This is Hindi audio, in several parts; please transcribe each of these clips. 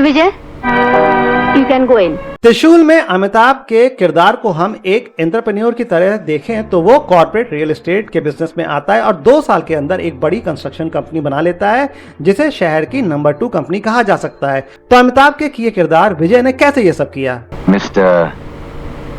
विजय, यू कैन गो इन। त्रिशूल में अमिताभ के किरदार को हम एक एंटरप्रेन्योर की तरह देखें तो वो कॉर्पोरेट रियल एस्टेट के बिजनेस में आता है और 2 साल के अंदर एक बड़ी कंस्ट्रक्शन कंपनी बना लेता है जिसे शहर की नंबर 2 कंपनी कहा जा सकता है। तो अमिताभ के किए किरदार विजय ने कैसे ये सब किया? Mister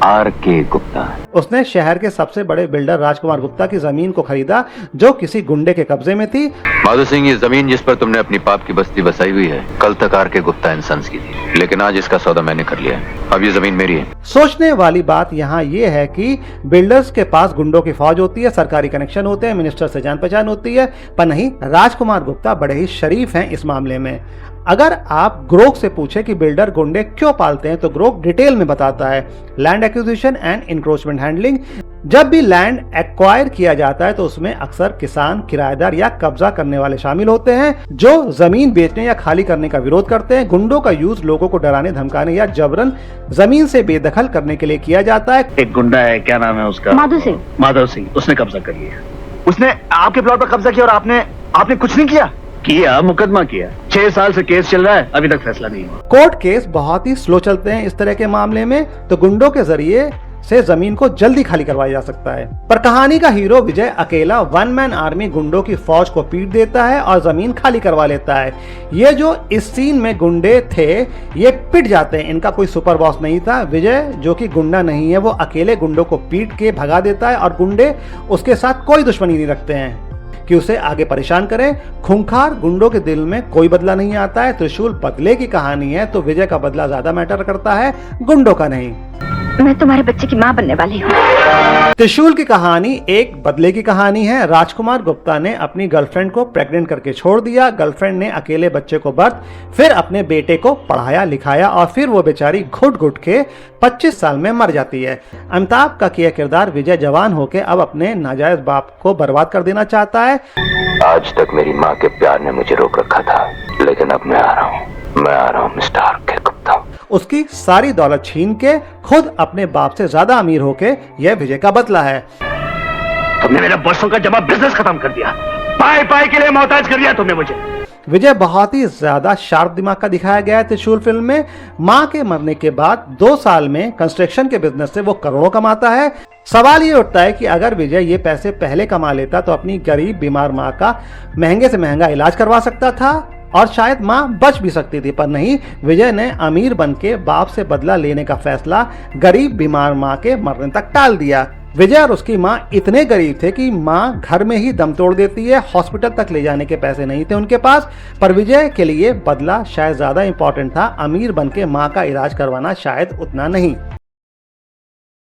R K. गुप्ता। उसने शहर के सबसे बड़े बिल्डर राजकुमार गुप्ता की जमीन को खरीदा जो किसी गुंडे के कब्जे में थी। माधो सिंह, ये जमीन जिस पर तुमने अपनी पाप की बस्ती बसाई हुई है, कल तक आर.के. गुप्ता एंड सन्स की थी, लेकिन आज इसका सौदा मैंने कर लिया है। अब ये जमीन मेरी है। सोचने वाली बात यहाँ ये है कि बिल्डर्स के पास गुंडों की फौज होती है, सरकारी कनेक्शन होते हैं, मिनिस्टर से जान पहचान होती है, पर नहीं, राजकुमार गुप्ता बड़े ही शरीफ हैं इस मामले में। अगर आप ग्रोक से पूछे कि बिल्डर गुंडे क्यों पालते हैं तो ग्रोक डिटेल में बताता है। Land acquisition and encroachment handling. जब भी लैंड एक्वायर किया जाता है तो उसमें अक्सर किसान, किराएदार या कब्जा करने वाले शामिल होते हैं जो जमीन बेचने या खाली करने का विरोध करते हैं। गुंडों का यूज लोगों को डराने, धमकाने या जबरन जमीन से बेदखल करने के लिए किया जाता है। एक गुंडा है, क्या नाम है उसका? माधो सिंह। माधव सिंह, उसने कब्जा कर लिया। उसने आपके प्लॉट पर कब्जा किया और आपने कुछ नहीं किया? किया, मुकदमा किया। 6 साल से केस चल रहा है, अभी तक फैसला नहीं हुआ। कोर्ट केस बहुत ही स्लो चलते हैं इस तरह के मामले में, तो गुंडों के जरिए से जमीन को जल्दी खाली करवाया जा सकता है। पर कहानी का हीरो विजय अकेला 1 मैन आर्मी गुंडों की फौज को पीट देता है और जमीन खाली करवा लेता है। ये जो इस सीन में गुंडे थे ये पिट जाते हैं, इनका कोई सुपर बॉस नहीं था। विजय जो कि गुंडा नहीं है वो अकेले गुंडों को पीट के भगा देता है और गुंडे उसके साथ कोई दुश्मनी नहीं रखते हैं कि उसे आगे परेशान करें। खूंखार गुंडों के दिल में कोई बदला नहीं आता है। त्रिशूल बदले की कहानी है तो विजय का बदला ज्यादा मैटर करता है, गुंडों का नहीं। मैं तुम्हारे बच्चे की माँ बनने वाली हूँ। त्रिशूल की कहानी एक बदले की कहानी है। राजकुमार गुप्ता ने अपनी गर्लफ्रेंड को प्रेग्नेंट करके छोड़ दिया। गर्लफ्रेंड ने अकेले बच्चे को बर्थ, फिर अपने बेटे को पढ़ाया लिखाया और फिर वो बेचारी घुट घुट के 25 साल में मर जाती है। अमिताभ का किया किरदार विजय जवान होके अब अपने नाजायज बाप को बर्बाद कर देना चाहता है। आज तक मेरी माँ के प्यार ने मुझे रोक रखा था, लेकिन अब मैं आ रहा हूँ मिस्टर आर.के. गुप्ता। उसकी सारी दौलत छीन के खुद अपने बाप से ज्यादा अमीर होके यह विजय का बदला है। तुमने मेरा बरसों का जमा बिजनेस खत्म कर दिया, पाई पाई के लिए मोहताज कर दिया तुमने मुझे। विजय बहुत ही ज्यादा शार्प दिमाग का दिखाया गया है त्रिशूल फिल्म में। मां के मरने के बाद 2 साल में कंस्ट्रक्शन के बिजनेस से वो करोड़ों कमाता है। सवाल ये उठता है कि अगर विजय ये पैसे पहले कमा लेता तो अपनी गरीब बीमार मां का महंगे से महंगा इलाज करवा सकता था और शायद मां बच भी सकती थी, पर नहीं, विजय ने अमीर बनके बाप से बदला लेने का फैसला गरीब बीमार मां के मरने तक टाल दिया। विजय और उसकी मां इतने गरीब थे कि मां घर में ही दम तोड़ देती है। हॉस्पिटल तक ले जाने के पैसे नहीं थे उनके पास, पर विजय के लिए बदला शायद ज्यादा इंपॉर्टेंट था। अमीर बनके मां का इलाज करवाना शायद उतना नहीं।